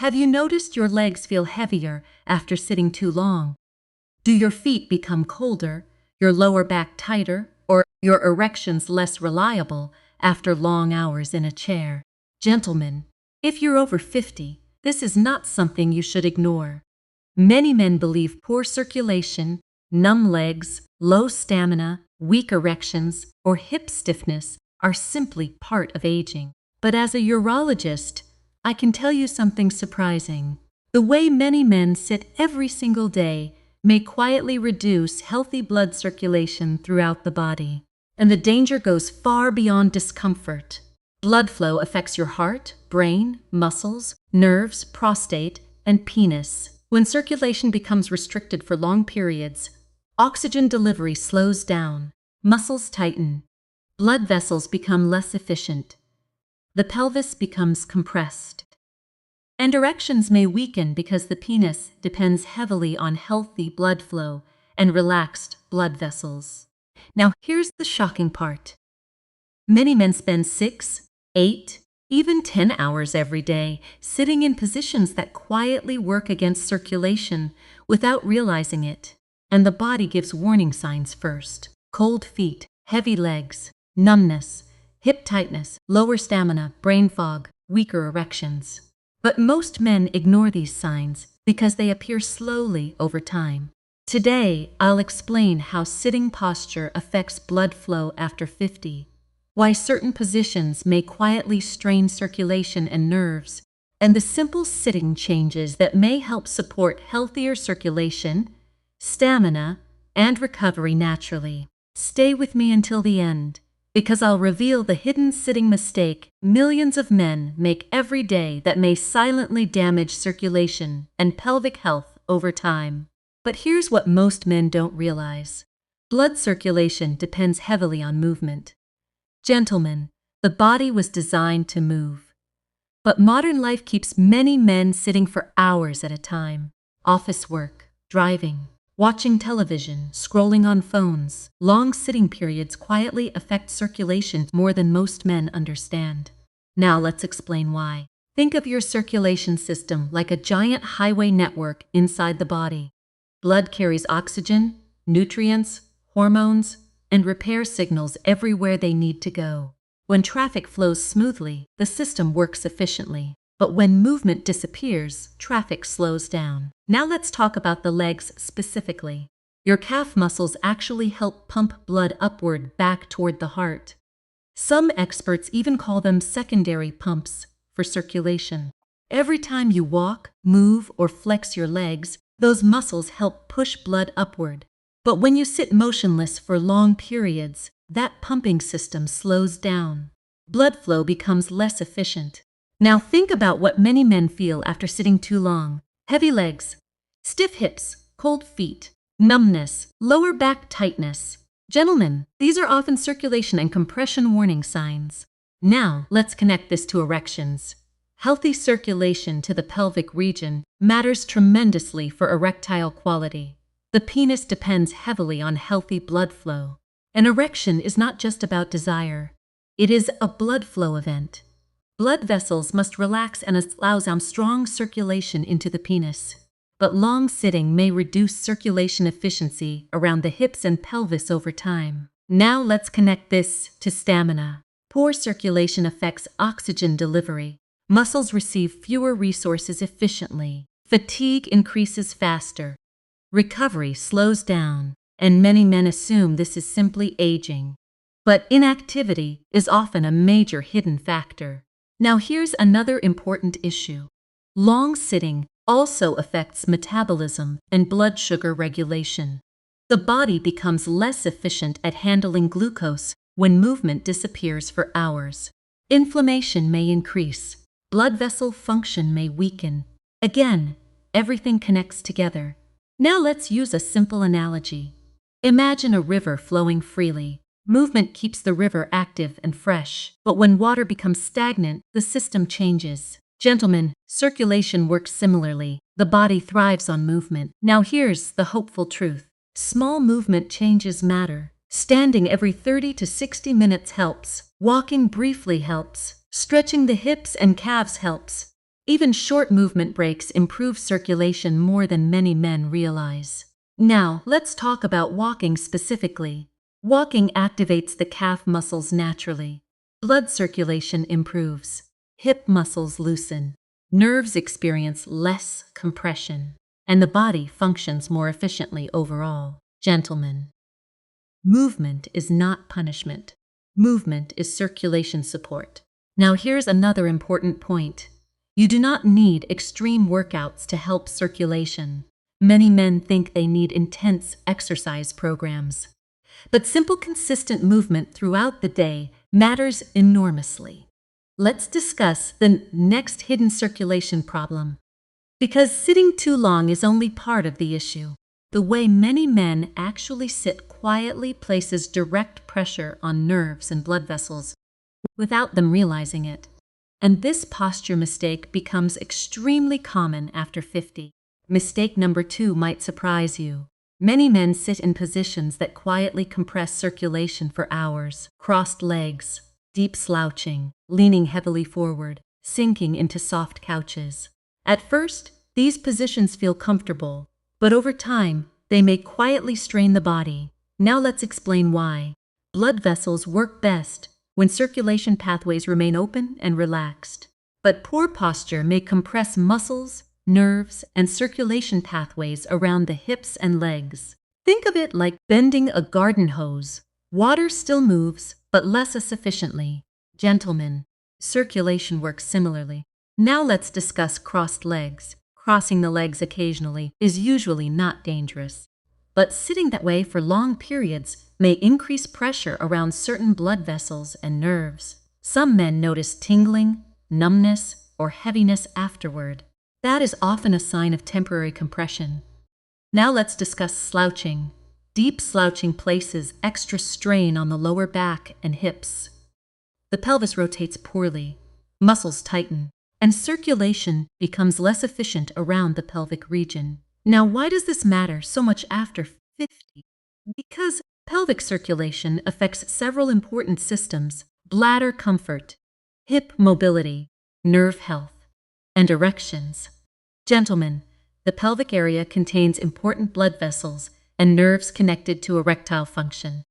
Have you noticed your legs feel heavier after sitting too long? Do your feet become colder, your lower back tighter, or your erections less reliable after long hours in a chair? Gentlemen, if you're over 50, this is not something you should ignore. Many men believe poor circulation, numb legs, low stamina, weak erections, or hip stiffness are simply part of aging. But as a urologist, I can tell you something surprising. The way many men sit every single day may quietly reduce healthy blood circulation throughout the body. And the danger goes far beyond discomfort. Blood flow affects your heart, brain, muscles, nerves, prostate, and penis. When circulation becomes restricted for long periods, oxygen delivery slows down, muscles tighten, blood vessels become less efficient, the pelvis becomes compressed, and erections may weaken because the penis depends heavily on healthy blood flow and relaxed blood vessels. Now here's the shocking part. Many men spend 6, 8, even 10 hours every day sitting in positions that quietly work against circulation without realizing it. And the body gives warning signs first. Cold feet, heavy legs, numbness, hip tightness, lower stamina, brain fog, weaker erections. But most men ignore these signs because they appear slowly over time. Today, I'll explain how sitting posture affects blood flow after 50, why certain positions may quietly strain circulation and nerves, and the simple sitting changes that may help support healthier circulation, stamina, and recovery naturally. Stay with me until the end, because I'll reveal the hidden sitting mistake millions of men make every day that may silently damage circulation and pelvic health over time. But here's what most men don't realize. Blood circulation depends heavily on movement. Gentlemen, the body was designed to move. But modern life keeps many men sitting for hours at a time. Office work, driving, watching television, scrolling on phones. Long sitting periods quietly affect circulation more than most men understand. Now let's explain why. Think of your circulation system like a giant highway network inside the body. Blood carries oxygen, nutrients, hormones, and repair signals everywhere they need to go. When traffic flows smoothly, the system works efficiently. But when movement disappears, traffic slows down. Now let's talk about the legs specifically. Your calf muscles actually help pump blood upward back toward the heart. Some experts even call them secondary pumps for circulation. Every time you walk, move, or flex your legs, those muscles help push blood upward. But when you sit motionless for long periods, that pumping system slows down. Blood flow becomes less efficient. Now think about what many men feel after sitting too long. Heavy legs, stiff hips, cold feet, numbness, lower back tightness. Gentlemen, these are often circulation and compression warning signs. Now let's connect this to erections. Healthy circulation to the pelvic region matters tremendously for erectile quality. The penis depends heavily on healthy blood flow. An erection is not just about desire. It is a blood flow event. Blood vessels must relax and allow strong circulation into the penis. But long sitting may reduce circulation efficiency around the hips and pelvis over time. Now let's connect this to stamina. Poor circulation affects oxygen delivery. Muscles receive fewer resources efficiently. Fatigue increases faster. Recovery slows down, and many men assume this is simply aging. But inactivity is often a major hidden factor. Now here's another important issue. Long sitting also affects metabolism and blood sugar regulation. The body becomes less efficient at handling glucose when movement disappears for hours. Inflammation may increase. Blood vessel function may weaken. Again, everything connects together. Now let's use a simple analogy. Imagine a river flowing freely. Movement keeps the river active and fresh, but when water becomes stagnant, the system changes. Gentlemen, circulation works similarly. The body thrives on movement. Now here's the hopeful truth. Small movement changes matter. Standing every 30 to 60 minutes helps. Walking briefly helps. Stretching the hips and calves helps. Even short movement breaks improve circulation more than many men realize. Now, let's talk about walking specifically. Walking activates the calf muscles naturally. Blood circulation improves. Hip muscles loosen. Nerves experience less compression. And the body functions more efficiently overall. Gentlemen, movement is not punishment. Movement is circulation support. Now here's another important point. You do not need extreme workouts to help circulation. Many men think they need intense exercise programs. But simple, consistent movement throughout the day matters enormously. Let's discuss the next hidden circulation problem. Because sitting too long is only part of the issue. The way many men actually sit quietly places direct pressure on nerves and blood vessels without them realizing it. And this posture mistake becomes extremely common after 50. Mistake number 2 might surprise you. Many men sit in positions that quietly compress circulation for hours. Crossed legs, deep slouching, leaning heavily forward, sinking into soft couches. At first, these positions feel comfortable, but over time, they may quietly strain the body. Now let's explain why. Blood vessels work best when circulation pathways remain open and relaxed. But poor posture may compress muscles, nerves, and circulation pathways around the hips and legs. Think of it like bending a garden hose. Water still moves, but less efficiently. Gentlemen, circulation works similarly. Now let's discuss crossed legs. Crossing the legs occasionally is usually not dangerous. But sitting that way for long periods may increase pressure around certain blood vessels and nerves. Some men notice tingling, numbness, or heaviness afterward. That is often a sign of temporary compression. Now let's discuss slouching. Deep slouching places extra strain on the lower back and hips. The pelvis rotates poorly, muscles tighten, and circulation becomes less efficient around the pelvic region. Now, why does this matter so much after 50? Because pelvic circulation affects several important systems: bladder comfort, hip mobility, nerve health, and erections. Gentlemen, the pelvic area contains important blood vessels and nerves connected to erectile function.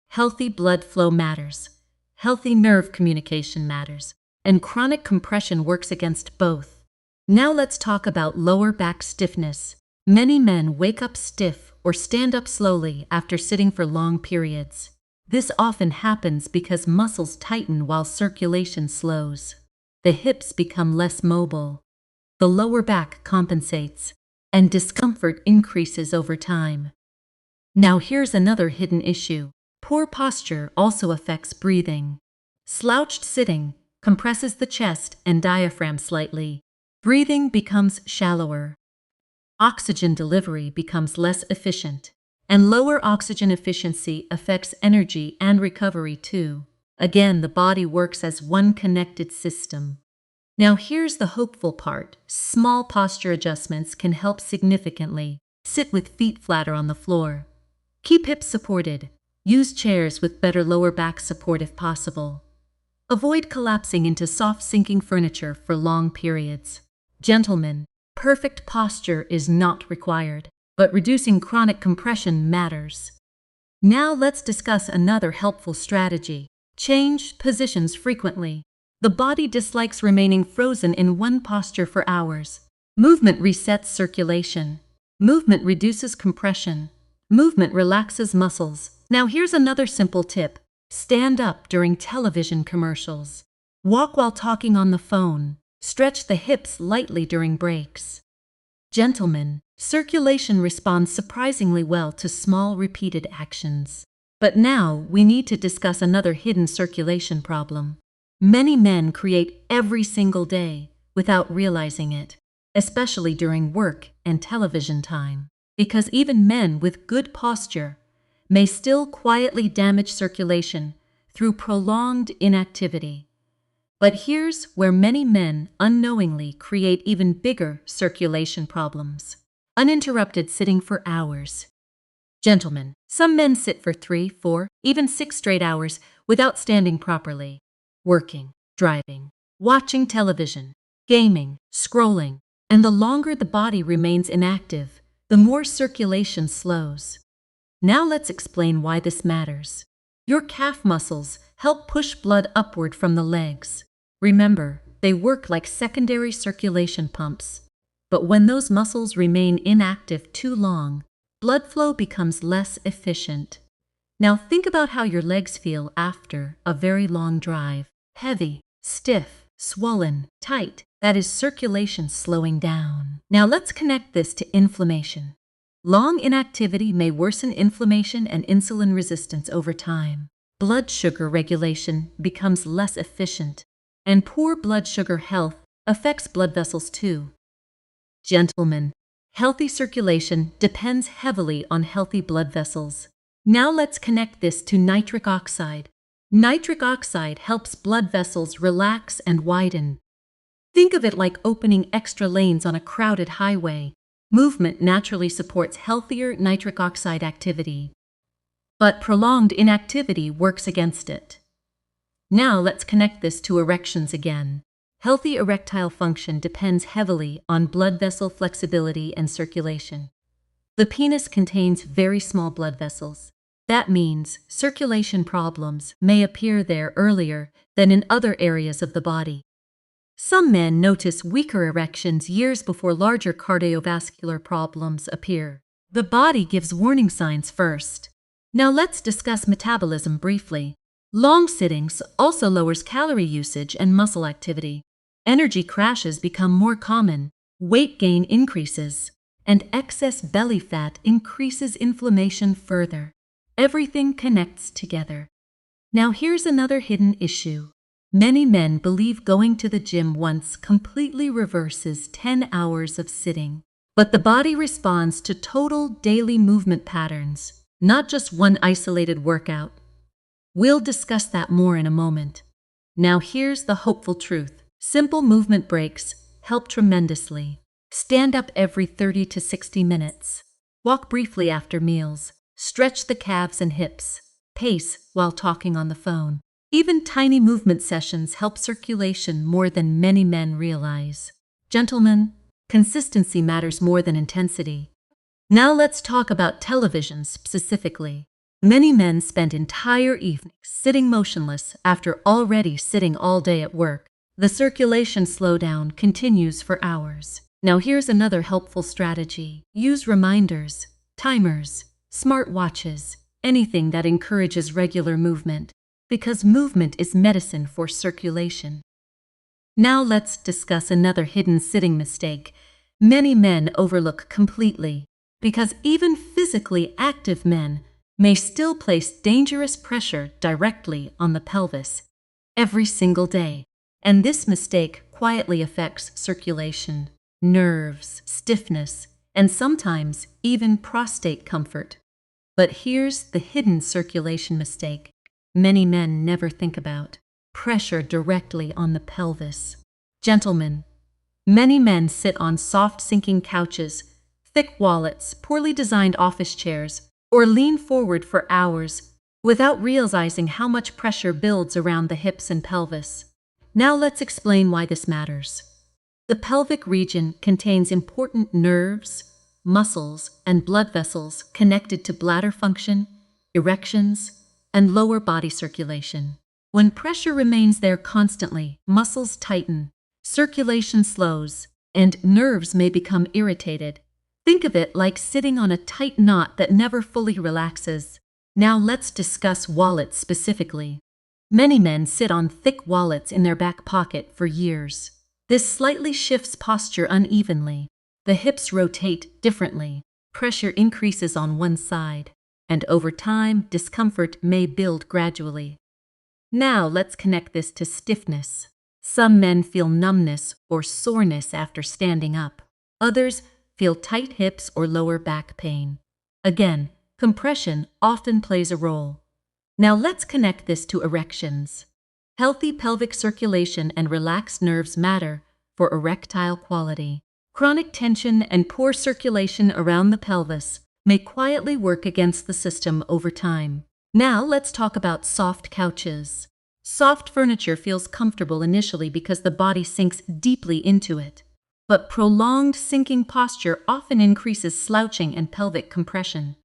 Healthy blood flow matters. Healthy nerve communication matters. And chronic compression works against both. Now let's talk about lower back stiffness. Many men wake up stiff or stand up slowly after sitting for long periods. This often happens because muscles tighten while circulation slows. The hips become less mobile. The lower back compensates, and discomfort increases over time. Now here's another hidden issue. Poor posture also affects breathing. Slouched sitting compresses the chest and diaphragm slightly. Breathing becomes shallower. Oxygen delivery becomes less efficient. And lower oxygen efficiency affects energy and recovery too. Again, the body works as one connected system. Now here's the hopeful part. Small posture adjustments can help significantly. Sit with feet flatter on the floor. Keep hips supported. Use chairs with better lower back support if possible. Avoid collapsing into soft sinking furniture for long periods. Gentlemen, perfect posture is not required, but reducing chronic compression matters. Now let's discuss another helpful strategy. Change positions frequently. The body dislikes remaining frozen in one posture for hours. Movement resets circulation. Movement reduces compression. Movement relaxes muscles. Now here's another simple tip. Stand up during television commercials. Walk while talking on the phone. Stretch the hips lightly during breaks. Gentlemen, circulation responds surprisingly well to small repeated actions. But now we need to discuss another hidden circulation problem. Many men create every single day without realizing it, especially during work and television time. Because even men with good posture may still quietly damage circulation through prolonged inactivity. But here's where many men unknowingly create even bigger circulation problems. Uninterrupted sitting for hours. Gentlemen, some men sit for 3, 4, even 6 straight hours without standing properly. Working, driving, watching television, gaming, scrolling, and the longer the body remains inactive, the more circulation slows. Now let's explain why this matters. Your calf muscles help push blood upward from the legs. Remember, they work like secondary circulation pumps. But when those muscles remain inactive too long, blood flow becomes less efficient. Now think about how your legs feel after a very long drive. Heavy, stiff, swollen, tight. That is circulation slowing down. Now let's connect this to inflammation. Long inactivity may worsen inflammation and insulin resistance over time. Blood sugar regulation becomes less efficient, and poor blood sugar health affects blood vessels too. Gentlemen, healthy circulation depends heavily on healthy blood vessels. Now let's connect this to nitric oxide. Nitric oxide helps blood vessels relax and widen. Think of it like opening extra lanes on a crowded highway. Movement naturally supports healthier nitric oxide activity, but prolonged inactivity works against it. Now let's connect this to erections again. Healthy erectile function depends heavily on blood vessel flexibility and circulation. The penis contains very small blood vessels. That means circulation problems may appear there earlier than in other areas of the body. Some men notice weaker erections years before larger cardiovascular problems appear. The body gives warning signs first. Now let's discuss metabolism briefly. Long sittings also lowers calorie usage and muscle activity. Energy crashes become more common, weight gain increases, and excess belly fat increases inflammation further. Everything connects together. Now here's another hidden issue. Many men believe going to the gym once completely reverses 10 hours of sitting. But the body responds to total daily movement patterns, not just one isolated workout. We'll discuss that more in a moment. Now here's the hopeful truth. Simple movement breaks help tremendously. Stand up every 30 to 60 minutes. Walk briefly after meals. Stretch the calves and hips. Pace while talking on the phone. Even tiny movement sessions help circulation more than many men realize. Gentlemen, consistency matters more than intensity. Now let's talk about television specifically. Many men spend entire evenings sitting motionless after already sitting all day at work. The circulation slowdown continues for hours. Now here's another helpful strategy. Use reminders, timers, smart watches, anything that encourages regular movement, because movement is medicine for circulation. Now let's discuss another hidden sitting mistake many men overlook completely, because even physically active men may still place dangerous pressure directly on the pelvis every single day. And this mistake quietly affects circulation, nerves, stiffness, and sometimes even prostate comfort. But here's the hidden circulation mistake many men never think about: pressure directly on the pelvis. Gentlemen, many men sit on soft sinking couches, thick wallets, poorly designed office chairs, or lean forward for hours without realizing how much pressure builds around the hips and pelvis. Now let's explain why this matters. The pelvic region contains important nerves, muscles, and blood vessels connected to bladder function, erections, and lower body circulation. When pressure remains there constantly, muscles tighten, circulation slows, and nerves may become irritated. Think of it like sitting on a tight knot that never fully relaxes. Now let's discuss wallets specifically. Many men sit on thick wallets in their back pocket for years. This slightly shifts posture unevenly. The hips rotate differently. Pressure increases on one side, and over time, discomfort may build gradually. Now let's connect this to stiffness. Some men feel numbness or soreness after standing up. Others feel tight hips or lower back pain. Again, compression often plays a role. Now let's connect this to erections. Healthy pelvic circulation and relaxed nerves matter for erectile quality. Chronic tension and poor circulation around the pelvis may quietly work against the system over time. Now let's talk about soft couches. Soft furniture feels comfortable initially because the body sinks deeply into it. But prolonged sinking posture often increases slouching and pelvic compression.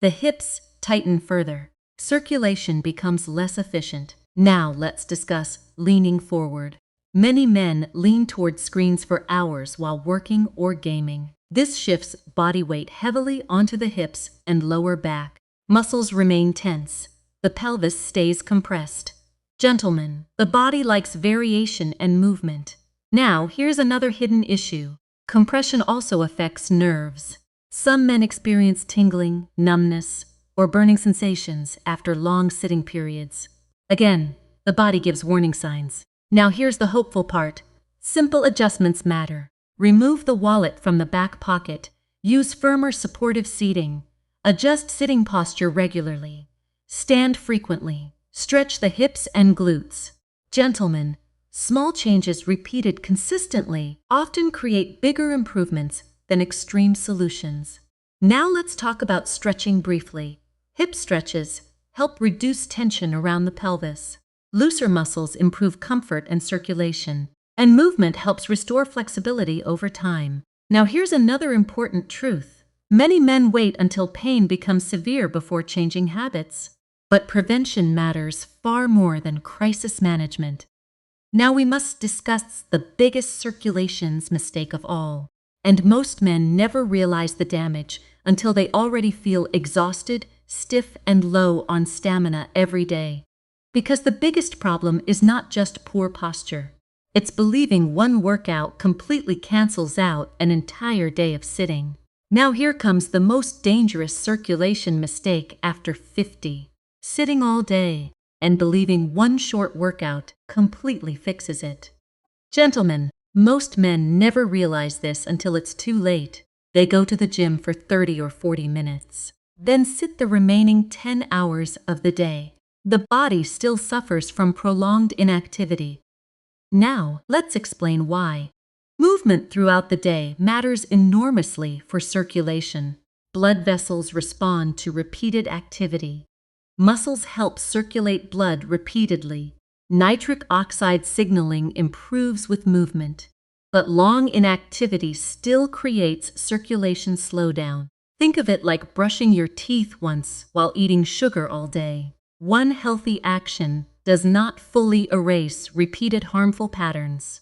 The hips tighten further. Circulation becomes less efficient. Now let's discuss leaning forward. Many men lean toward screens for hours while working or gaming. This shifts body weight heavily onto the hips and lower back. Muscles remain tense. The pelvis stays compressed. Gentlemen, the body likes variation and movement. Now, here's another hidden issue. Compression also affects nerves. Some men experience tingling, numbness, or burning sensations after long sitting periods. Again, the body gives warning signs. Now here's the hopeful part. Simple adjustments matter. Remove the wallet from the back pocket. Use firmer supportive seating. Adjust sitting posture regularly. Stand frequently. Stretch the hips and glutes. Gentlemen, small changes repeated consistently often create bigger improvements than extreme solutions. Now let's talk about stretching briefly. Hip stretches help reduce tension around the pelvis. Looser muscles improve comfort and circulation, and movement helps restore flexibility over time. Now here's another important truth. Many men wait until pain becomes severe before changing habits. But prevention matters far more than crisis management. Now we must discuss the biggest circulations mistake of all. And most men never realize the damage until they already feel exhausted, stiff, and low on stamina every day. Because the biggest problem is not just poor posture. It's believing one workout completely cancels out an entire day of sitting. Now here comes the most dangerous circulation mistake after 50. Sitting all day and believing one short workout completely fixes it. Gentlemen, most men never realize this until it's too late. They go to the gym for 30 or 40 minutes, then sit the remaining 10 hours of the day. The body still suffers from prolonged inactivity. Now, let's explain why. Movement throughout the day matters enormously for circulation. Blood vessels respond to repeated activity. Muscles help circulate blood repeatedly. Nitric oxide signaling improves with movement. But long inactivity still creates circulation slowdown. Think of it like brushing your teeth once while eating sugar all day. One healthy action does not fully erase repeated harmful patterns.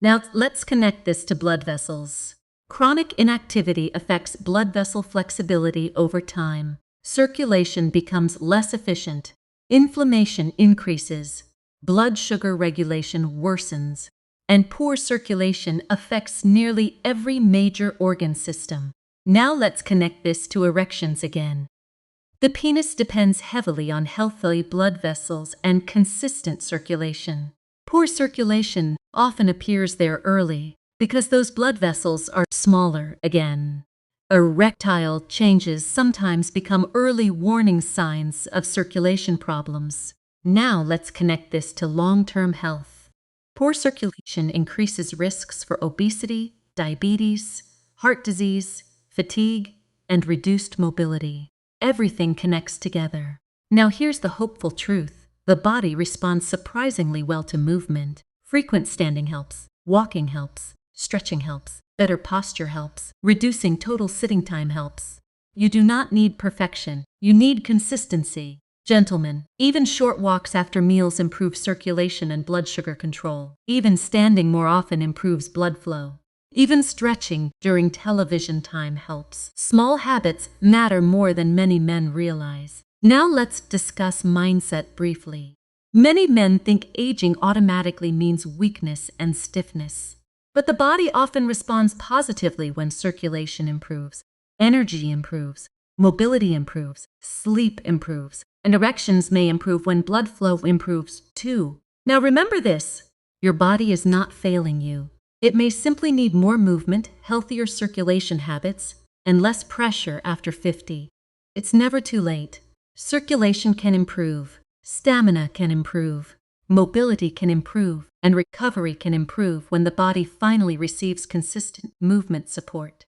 Now let's connect this to blood vessels. Chronic inactivity affects blood vessel flexibility over time. Circulation becomes less efficient. Inflammation increases. Blood sugar regulation worsens. And poor circulation affects nearly every major organ system. Now let's connect this to erections again. The penis depends heavily on healthy blood vessels and consistent circulation. Poor circulation often appears there early because those blood vessels are smaller again. Erectile changes sometimes become early warning signs of circulation problems. Now let's connect this to long-term health. Poor circulation increases risks for obesity, diabetes, heart disease, fatigue, and reduced mobility. Everything connects together. Now here's the hopeful truth. The body responds surprisingly well to movement. Frequent standing helps. Walking helps. Stretching helps. Better posture helps. Reducing total sitting time helps. You do not need perfection. You need consistency. Gentlemen, even short walks after meals improve circulation and blood sugar control. Even standing more often improves blood flow. Even stretching during television time helps. Small habits matter more than many men realize. Now let's discuss mindset briefly. Many men think aging automatically means weakness and stiffness. But the body often responds positively when circulation improves, energy improves, mobility improves, sleep improves, and erections may improve when blood flow improves too. Now remember this, your body is not failing you. It may simply need more movement, healthier circulation habits, and less pressure after 50. It's never too late. Circulation can improve, stamina can improve, mobility can improve, and recovery can improve when the body finally receives consistent movement support.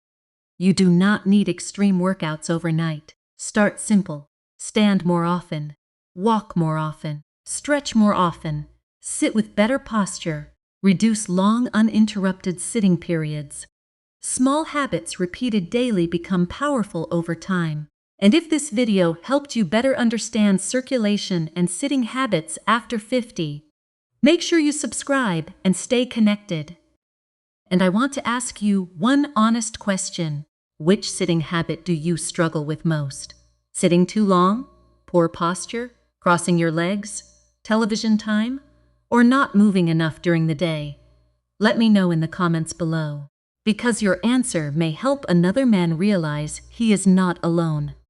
You do not need extreme workouts overnight. Start simple. Stand more often. Walk more often. Stretch more often. Sit with better posture. Reduce long, uninterrupted sitting periods. Small habits repeated daily become powerful over time. And if this video helped you better understand circulation and sitting habits after 50, make sure you subscribe and stay connected. And I want to ask you one honest question. Which sitting habit do you struggle with most? Sitting too long? Poor posture? Crossing your legs? Television time? Or not moving enough during the day? Let me know in the comments below, because your answer may help another man realize he is not alone.